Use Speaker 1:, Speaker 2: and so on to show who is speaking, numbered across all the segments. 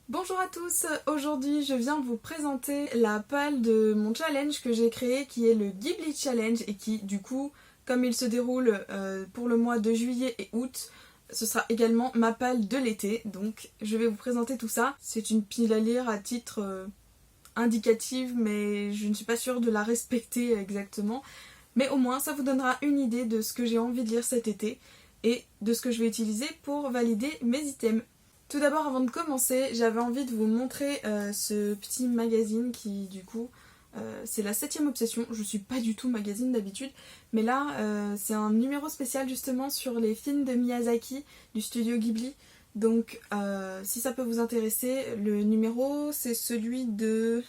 Speaker 1: Bonjour à tous, aujourd'hui je viens vous présenter la palle de mon challenge que j'ai créé qui est le Ghibli Challenge et qui du coup, comme il se déroule pour le mois de juillet et août, ce sera également ma palle de l'été, donc je vais vous présenter tout ça. C'est une pile à lire à titre indicatif mais je ne suis pas sûre de la respecter exactement, mais au moins ça vous donnera une idée de ce que j'ai envie de lire cet été et de ce que je vais utiliser pour valider mes items. Tout d'abord, avant de commencer, j'avais envie de vous montrer ce petit magazine qui, du coup, c'est la 7ème obsession. Je suis pas du tout magazine d'habitude, mais là, c'est un numéro spécial justement sur les films de Miyazaki du studio Ghibli. Donc, si ça peut vous intéresser, le numéro, c'est celui de...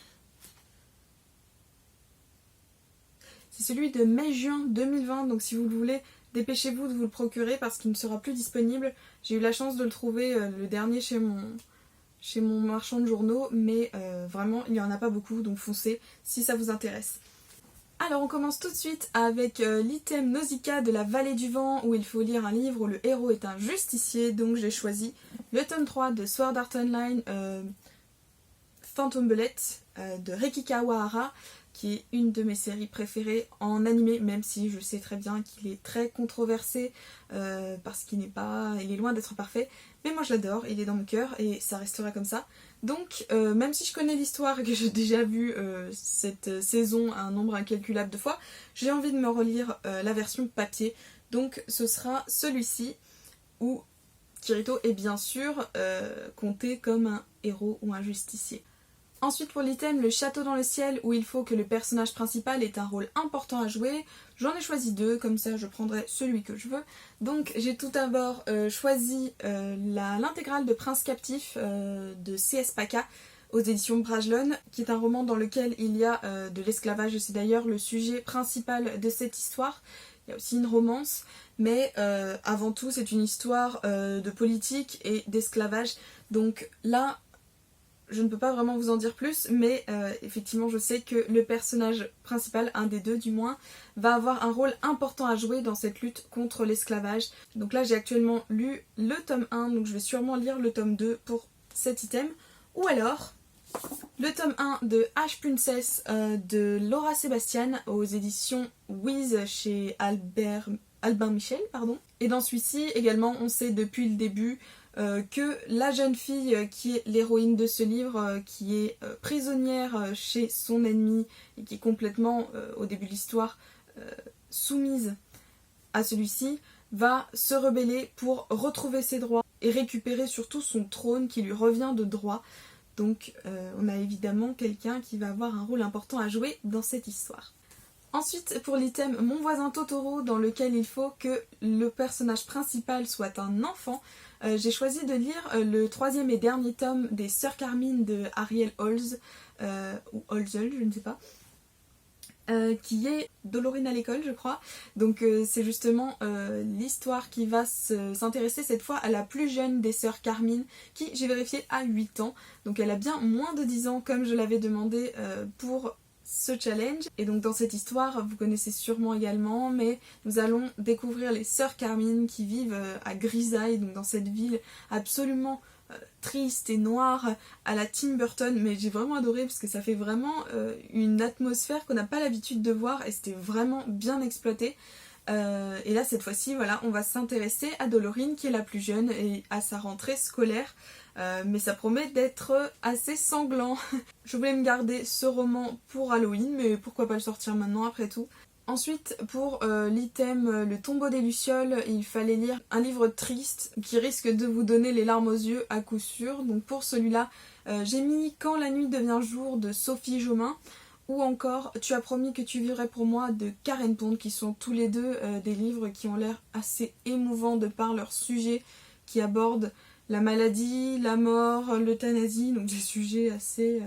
Speaker 1: C'est celui de mai-juin 2020, donc si vous le voulez, dépêchez-vous de vous le procurer parce qu'il ne sera plus disponible. J'ai eu la chance de le trouver le dernier chez mon marchand de journaux, mais vraiment il n'y en a pas beaucoup, donc foncez si ça vous intéresse. Alors on commence tout de suite avec l'item Nausicaa de la Vallée du Vent où il faut lire un livre où le héros est un justicier, donc j'ai choisi le tome 3 de Sword Art Online Phantom Bullet de Reiki Kawahara, qui est une de mes séries préférées en animé, même si je sais très bien qu'il est très controversé parce qu'il n'est pas, il est loin d'être parfait, mais moi je l'adore, il est dans mon cœur et ça restera comme ça. Donc même si je connais l'histoire et que j'ai déjà vu cette saison un nombre incalculable de fois, j'ai envie de me relire la version papier, donc ce sera celui-ci où Kirito est bien sûr compté comme un héros ou un justicier. Ensuite pour l'item Le Château dans le ciel où il faut que le personnage principal ait un rôle important à jouer, j'en ai choisi deux, comme ça je prendrai celui que je veux. Donc j'ai tout d'abord choisi l'intégrale de Prince captif de C.S. Paca aux éditions Brajlon, qui est un roman dans lequel il y a de l'esclavage, c'est d'ailleurs le sujet principal de cette histoire. Il y a aussi une romance, mais avant tout c'est une histoire de politique et d'esclavage. Donc là, je ne peux pas vraiment vous en dire plus, mais effectivement je sais que le personnage principal, un des deux du moins, va avoir un rôle important à jouer dans cette lutte contre l'esclavage. Donc là j'ai actuellement lu le tome 1, donc je vais sûrement lire le tome 2 pour cet item. Ou alors le tome 1 de H Princess de Laura Sébastien aux éditions Wiz chez Albin Michel, pardon. Et dans celui-ci également on sait depuis le début que la jeune fille qui est l'héroïne de ce livre, qui est prisonnière chez son ennemi et qui est complètement, au début de l'histoire, soumise à celui-ci, va se rebeller pour retrouver ses droits et récupérer surtout son trône qui lui revient de droit. Donc on a évidemment quelqu'un qui va avoir un rôle important à jouer dans cette histoire. Ensuite, pour l'item Mon voisin Totoro, dans lequel il faut que le personnage principal soit un enfant, j'ai choisi de lire le 3e et dernier tome des Sœurs Carmine de Ariel Holz, ou Holzel, je ne sais pas, qui est Dolorine à l'école, je crois. Donc c'est justement l'histoire qui va s'intéresser cette fois à la plus jeune des Sœurs Carmine, qui, j'ai vérifié, a 8 ans. Donc elle a bien moins de 10 ans, comme je l'avais demandé pour ce challenge. Et donc dans cette histoire, vous connaissez sûrement également, mais nous allons découvrir les Sœurs Carmine qui vivent à Grisaille, donc dans cette ville absolument triste et noire à la Tim Burton, mais j'ai vraiment adoré parce que ça fait vraiment une atmosphère qu'on n'a pas l'habitude de voir et c'était vraiment bien exploité. Et là cette fois-ci, voilà, on va s'intéresser à Dolorine qui est la plus jeune et à sa rentrée scolaire. Mais ça promet d'être assez sanglant. Je voulais me garder ce roman pour Halloween, mais pourquoi pas le sortir maintenant après tout. Ensuite, pour l'item Le tombeau des Lucioles, il fallait lire un livre triste qui risque de vous donner les larmes aux yeux à coup sûr. Donc pour celui-là, j'ai mis Quand la nuit devient jour de Sophie Jomain, ou encore Tu as promis que tu vivrais pour moi de Karen Pond, qui sont tous les deux des livres qui ont l'air assez émouvants de par leur sujet, qui abordent la maladie, la mort, l'euthanasie, donc des sujets assez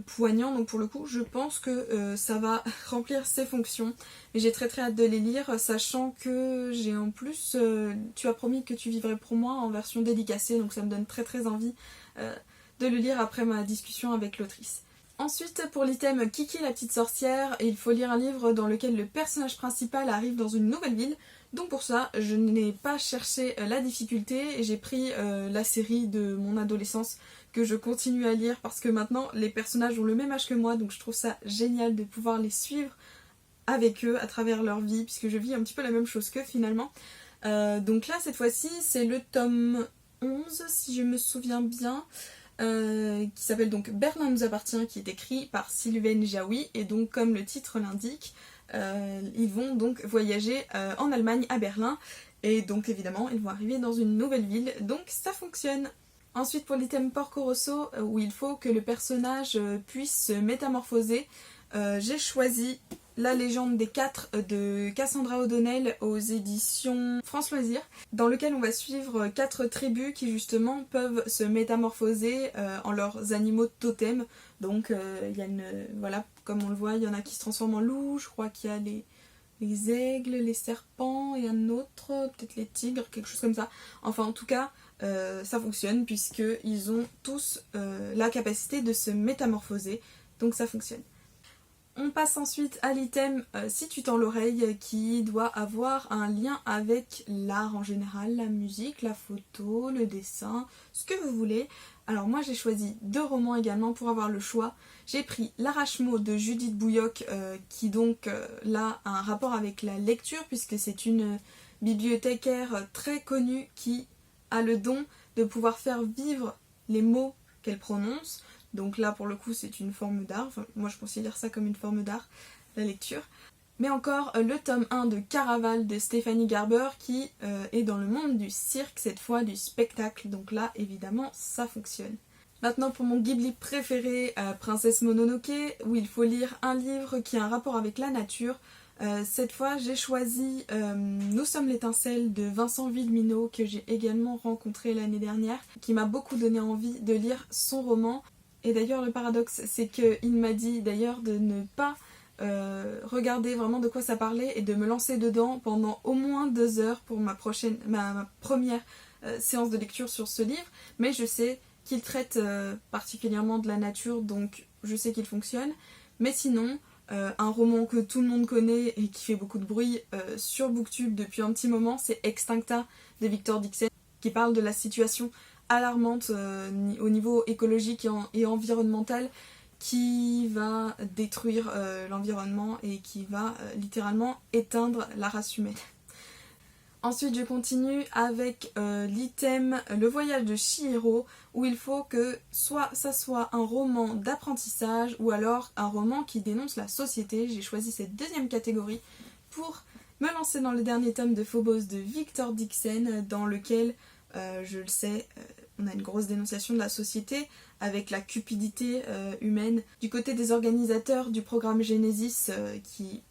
Speaker 1: poignants. Donc pour le coup, je pense que ça va remplir ses fonctions. Mais j'ai très hâte de les lire, sachant que j'ai en plus Tu as promis que tu vivrais pour moi en version dédicacée, donc ça me donne très envie de le lire après ma discussion avec l'autrice. Ensuite, pour l'item Kiki la petite sorcière, il faut lire un livre dans lequel le personnage principal arrive dans une nouvelle ville. Donc pour ça, je n'ai pas cherché la difficulté et j'ai pris la série de mon adolescence que je continue à lire parce que maintenant les personnages ont le même âge que moi, donc je trouve ça génial de pouvoir les suivre avec eux à travers leur vie puisque je vis un petit peu la même chose qu'eux finalement. Donc là cette fois-ci c'est le tome 11 si je me souviens bien, qui s'appelle donc Berlin nous appartient, qui est écrit par Sylvain Jaoui, et donc comme le titre l'indique, ils vont donc voyager en Allemagne à Berlin, et donc évidemment ils vont arriver dans une nouvelle ville, donc ça fonctionne. Ensuite pour l'item Porco Rosso, où il faut que le personnage puisse se métamorphoser, j'ai choisi La légende des quatre de Cassandra O'Donnell aux éditions France Loisirs, dans lequel on va suivre 4 tribus qui justement peuvent se métamorphoser en leurs animaux totems. Donc il y a voilà, comme on le voit, il y en a qui se transforment en loups, je crois qu'il y a les aigles, les serpents et un autre, peut-être les tigres, quelque chose comme ça. Enfin en tout cas, ça fonctionne puisqu'ils ont tous la capacité de se métamorphoser, donc ça fonctionne. On passe ensuite à l'item Si tu tends l'oreille, qui doit avoir un lien avec l'art en général, la musique, la photo, le dessin, ce que vous voulez. Alors moi j'ai choisi 2 romans également pour avoir le choix. J'ai pris L'Arrache-Mot de Judith Bouilloc, qui donc là a un rapport avec la lecture puisque c'est une bibliothécaire très connue qui a le don de pouvoir faire vivre les mots qu'elle prononce. Donc là pour le coup c'est une forme d'art, enfin, moi je considère ça comme une forme d'art, la lecture. Mais encore le tome 1 de Caraval de Stéphanie Garber qui est dans le monde du cirque, cette fois du spectacle, donc là évidemment ça fonctionne. Maintenant pour mon Ghibli préféré, Princesse Mononoke, où il faut lire un livre qui a un rapport avec la nature. Cette fois j'ai choisi Nous sommes l'étincelle de Vincent Villeminot, que j'ai également rencontré l'année dernière, qui m'a beaucoup donné envie de lire son roman. Et d'ailleurs le paradoxe c'est qu'il m'a dit d'ailleurs de ne pas regarder vraiment de quoi ça parlait et de me lancer dedans pendant au moins 2 heures pour ma première séance de lecture sur ce livre. Mais je sais qu'il traite particulièrement de la nature, donc je sais qu'il fonctionne. Mais sinon, un roman que tout le monde connaît et qui fait beaucoup de bruit sur Booktube depuis un petit moment, c'est Extincta de Victor Dixon, qui parle de la situation alarmante au niveau écologique et environnemental qui va détruire l'environnement et qui va littéralement éteindre la race humaine. Ensuite je continue avec l'item Le voyage de Chihiro, où il faut que soit ça soit un roman d'apprentissage ou alors un roman qui dénonce la société. J'ai choisi cette deuxième catégorie pour me lancer dans le dernier tome de Phobos de Victor Dixon, dans lequel je le sais, on a une grosse dénonciation de la société avec la cupidité humaine du côté des organisateurs du programme Genesis qui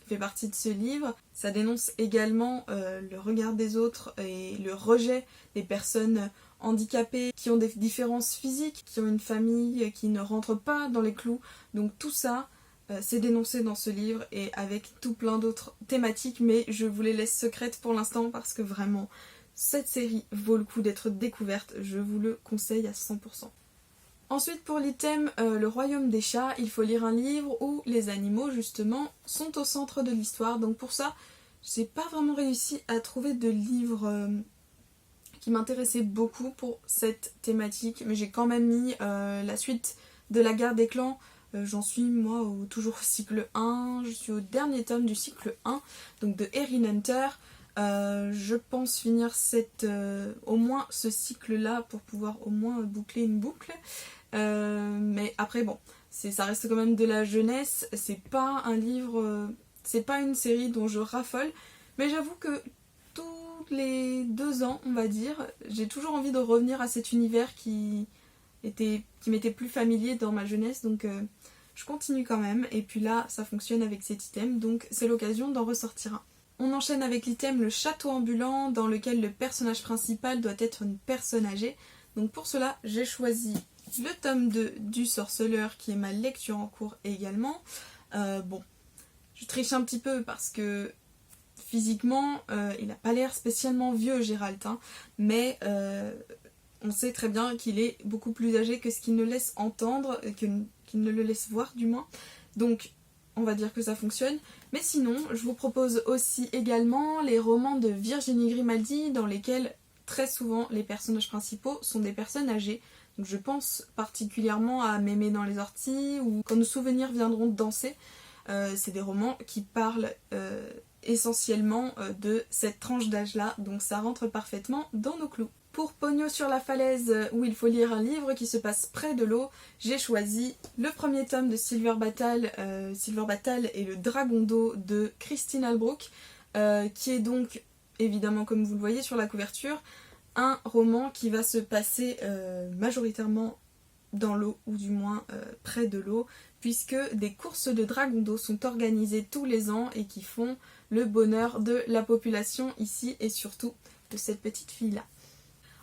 Speaker 1: fait partie de ce livre. Ça dénonce également le regard des autres et le rejet des personnes handicapées qui ont des différences physiques, qui ont une famille qui ne rentre pas dans les clous. Donc tout ça, c'est dénoncé dans ce livre et avec tout plein d'autres thématiques, mais je vous les laisse secrètes pour l'instant parce que vraiment cette série vaut le coup d'être découverte, je vous le conseille à 100%. Ensuite pour l'item Le Royaume des chats, il faut lire un livre où les animaux justement sont au centre de l'histoire. Donc pour ça, j'ai pas vraiment réussi à trouver de livre qui m'intéressait beaucoup pour cette thématique, mais j'ai quand même mis la suite de La Guerre des clans. J'en suis moi toujours au cycle 1, je suis au dernier tome du cycle 1, donc de Erin Hunter. Je pense finir au moins ce cycle là pour pouvoir au moins boucler une boucle, mais après bon, ça reste quand même de la jeunesse, c'est pas un livre, c'est pas une série dont je raffole, mais j'avoue que tous les 2 ans on va dire, j'ai toujours envie de revenir à cet univers qui m'était plus familier dans ma jeunesse, donc je continue quand même, et puis là ça fonctionne avec cet item, donc c'est l'occasion d'en ressortir un. On enchaîne avec l'item Le Château ambulant, dans lequel le personnage principal doit être une personne âgée. Donc pour cela, j'ai choisi le tome 2 du Sorceleur, qui est ma lecture en cours également. Bon, je triche un petit peu parce que physiquement, il n'a pas l'air spécialement vieux, Gérald, hein, mais on sait très bien qu'il est beaucoup plus âgé que ce qu'il ne laisse entendre, qu'il ne le laisse voir du moins. Donc on va dire que ça fonctionne. Mais sinon, je vous propose aussi également les romans de Virginie Grimaldi dans lesquels très souvent les personnages principaux sont des personnes âgées. Donc je pense particulièrement à Mémé dans les orties ou Quand nos souvenirs viendront danser. C'est des romans qui parlent essentiellement de cette tranche d'âge-là, donc ça rentre parfaitement dans nos clous. Pour Pogno sur la falaise, où il faut lire un livre qui se passe près de l'eau, j'ai choisi le premier tome de Silver Battle et le Dragon d'eau de Christine Albrook, qui est donc, évidemment comme vous le voyez sur la couverture, un roman qui va se passer majoritairement dans l'eau, ou du moins près de l'eau, puisque des courses de dragons d'eau sont organisées tous les ans et qui font le bonheur de la population ici et surtout de cette petite fille-là.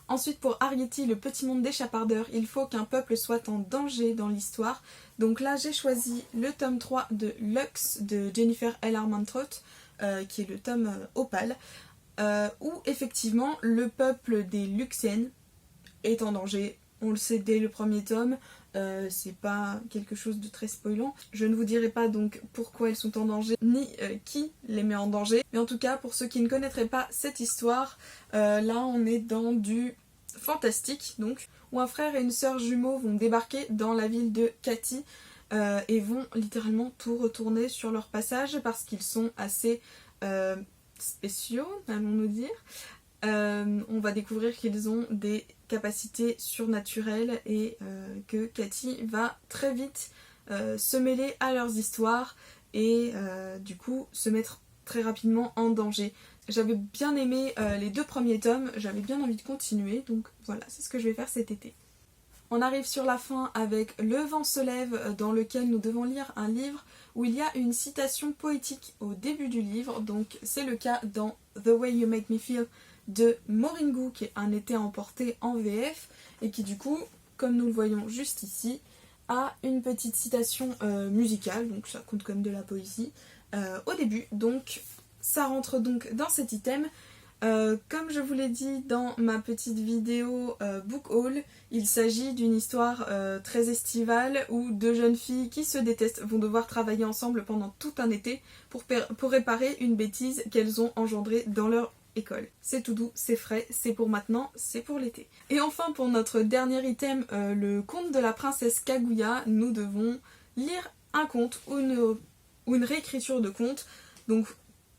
Speaker 1: Ensuite, pour Arrietty, le petit monde des chapardeurs, il faut qu'un peuple soit en danger dans l'histoire. Donc là, j'ai choisi le tome 3 de Lux de Jennifer L. Armentrout, qui est le tome opale, où effectivement le peuple des Luxiennes est en danger. On le sait dès le premier tome, c'est pas quelque chose de très spoilant. Je ne vous dirai pas donc pourquoi elles sont en danger, ni qui les met en danger. Mais en tout cas, pour ceux qui ne connaîtraient pas cette histoire, là on est dans du fantastique, donc, où un frère et une sœur jumeaux vont débarquer dans la ville de Katy et vont littéralement tout retourner sur leur passage parce qu'ils sont assez spéciaux, allons-nous dire. On va découvrir qu'ils ont des capacités surnaturelles et que Katy va très vite se mêler à leurs histoires et du coup se mettre très rapidement en danger. J'avais bien aimé les 2 premiers tomes, j'avais bien envie de continuer, donc voilà, c'est ce que je vais faire cet été. On arrive sur la fin avec Le vent se lève, dans lequel nous devons lire un livre où il y a une citation poétique au début du livre, donc c'est le cas dans The Way You Make Me Feel de Maureen Goo, qui est Un été emporté en VF, et qui du coup, comme nous le voyons juste ici, a une petite citation musicale, donc ça compte comme de la poésie, au début, donc ça rentre donc dans cet item. Comme je vous l'ai dit dans ma petite vidéo book haul, il s'agit d'une histoire très estivale où 2 jeunes filles qui se détestent vont devoir travailler ensemble pendant tout un été pour réparer une bêtise qu'elles ont engendrée dans leur école. C'est tout doux, c'est frais, c'est pour maintenant, c'est pour l'été. Et enfin pour notre dernier item, le conte de la princesse Kaguya, nous devons lire un conte ou une réécriture de conte. Donc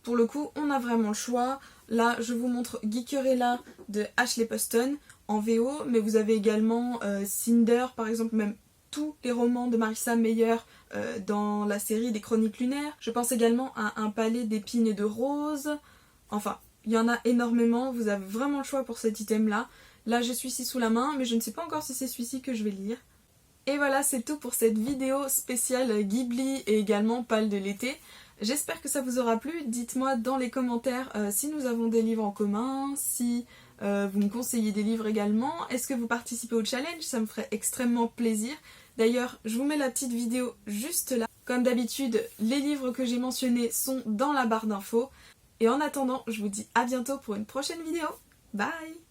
Speaker 1: pour le coup on a vraiment le choix. Là je vous montre Geekerella de Ashley Poston en VO, mais vous avez également Cinder par exemple, même tous les romans de Marissa Meyer dans la série des Chroniques lunaires. Je pense également à Un palais d'épines et de roses. Enfin, il y en a énormément, vous avez vraiment le choix pour cet item là. Là j'ai celui-ci sous la main, mais je ne sais pas encore si c'est celui-ci que je vais lire. Et voilà, c'est tout pour cette vidéo spéciale Ghibli et également Pâle de l'été. J'espère que ça vous aura plu. Dites-moi dans les commentaires si nous avons des livres en commun, si vous me conseillez des livres également. Est-ce que vous participez au challenge? Ça me ferait extrêmement plaisir. D'ailleurs, je vous mets la petite vidéo juste là. Comme d'habitude, les livres que j'ai mentionnés sont dans la barre d'infos. Et en attendant, je vous dis à bientôt pour une prochaine vidéo. Bye!